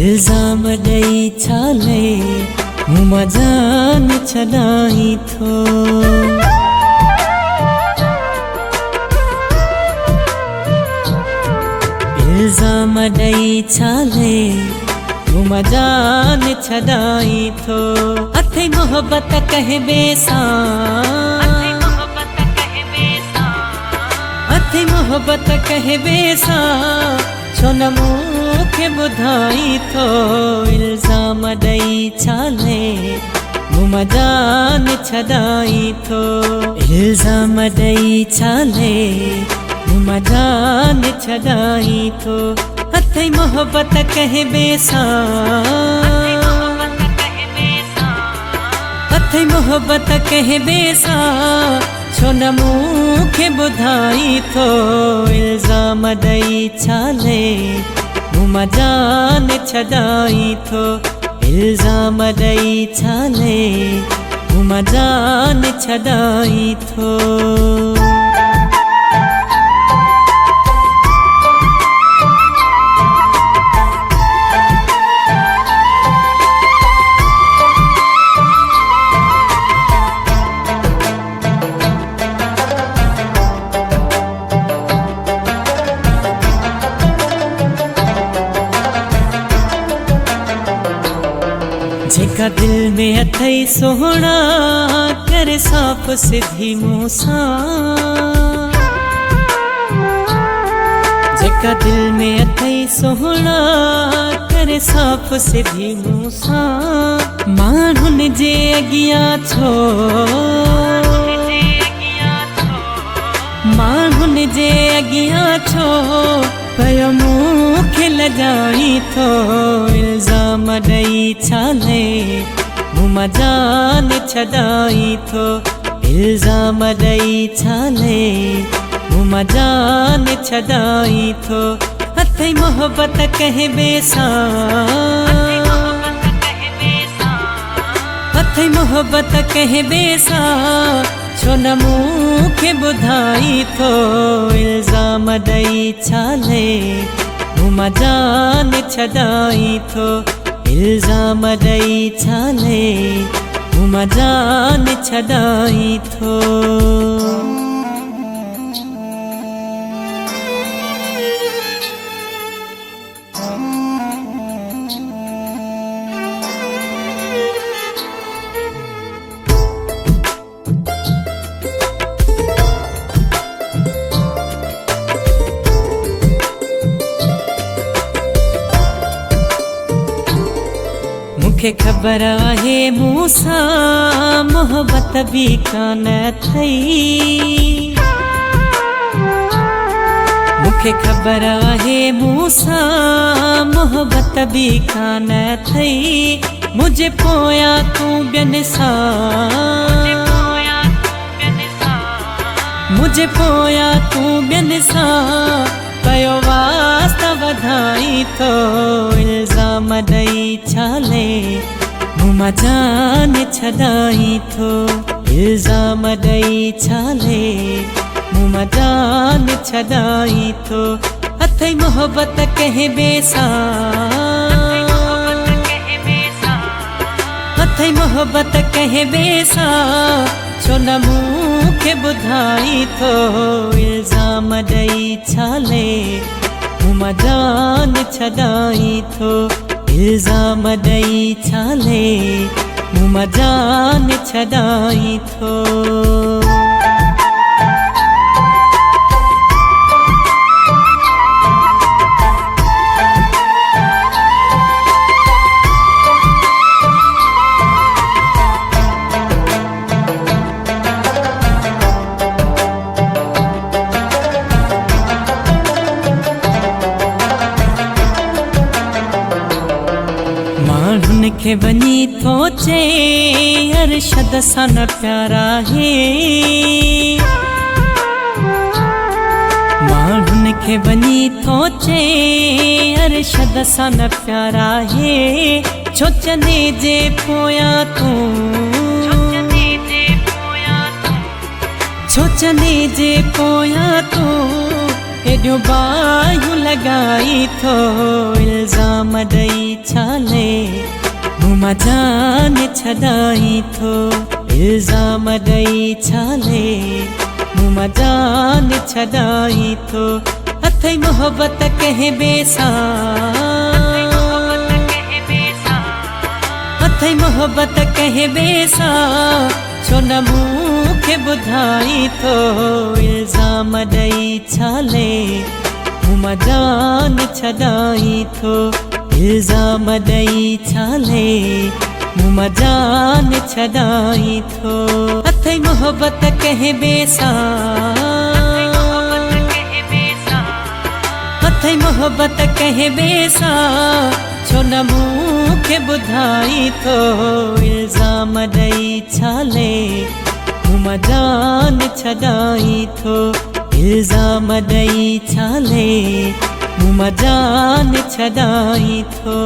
इल्जाम दई छाले मुमा जान छलाई थो। इल्जाम दई छाले मुमा जान छलाई थो। अथे मोहब्बत कहे बेसा, अथे मोहब्बत कहे बेसा छो न मूंखे ॿुधाई थो। इल्ज़ाम ॾेई छाले मुमा जान छॾाई थो। इल्ज़ाम ॾेई छाले मुमा जान छॾाई थो। अथई मोहब्बत कहे बेसा, अथई मोहब्बत कहे बेसा छो न मूंखे ॿुधाई थो। इल्ज़ाम ॾेई छाले मुमा जान छॾाई थो। इल्ज़ाम ॾेई छाले मुमा जान छॾाई थो। जेका दिल में अथई सोहना करे साफ़ सिधी मूंसां। जेका दिल में अथई सोहना करे साफ़ सिधी मूंसां। माण्हुनि जे अॻियां छो, माण्हुनि जे अॻियां छो पयो मूंखे लॼाई थो। इल्ज़ाम ॾेई छाले मुमा जान छॾाई थो। इल्ज़ाम ॾेई छाले मुमा जान छॾाई थो। अथई मोहब्बत कहे बेसा, अथई मोहब्बत कहे बेसा छो न मूंखे ॿुधाई थो। इल्ज़ाम ॾेई छाले मुमा जान छॾाई थो। इल्ज़ाम ॾेई छाले मुमा जान छॾाई थो। मूंखे ख़बर आहे मूंसां मोहब्बत बि कान थई। मूंखे ख़बर आहे मूंसां मोहब्बत बि कान थई। मुझे पोयां तूं ॿियनि सां, मुझे पोयां तूं ॿियनि सां पयो वास्ता वधाई थो। इल्ज़ाम ॾेई छाले मुमा जान छॾाई थो। इल्ज़ाम ॾेई छाले मुमा जान छॾाई थो। अथई मोहब्बत कहे बेसा, अथई मोहब्बत कहे बेसा छो न मूंखे ॿुधाई थो। इल्ज़ाम ॾेई छाले मुमा जान छॾाई थो। इल्ज़ाम ॾेई छाले मुमा जान छॾाई थो। माण्हुनि खे वञी थो चए अरशद सां न प्यारा हे माण्हुनि खे वञी थो चए अरशद सां न प्यारा हे छो चने जे पोयां तूं छो चने जे पोयां तूं एॾो बायूं लॻाई थो इल्ज़ाम ॾेई छाले मूं मां जान छॾाई थो इल्ज़ाम ॾेई छाले मूं मां जान छॾाई थो अथई मोहबत कंहिं ॿिए सां अथई मोहबत कंहिं ॿिए सां छो न मूंखे ॿुधाई थो इल्ज़ाम ॾेई छाले मूं मां जान छॾाई थो इल्ज़ाम ॾेई छाले मूं मां जान छॾाई थो अथई मोहबत कंहिं ॿिए सां अथई मोहबत कंहिं ॿिए सां छो न मूंखे ॿुधाई थो इल्ज़ाम ॾेई छाले मूं मां जान छॾाई थो इल्ज़ाम ॾेई छाले मूं मां जान छॾाई थो।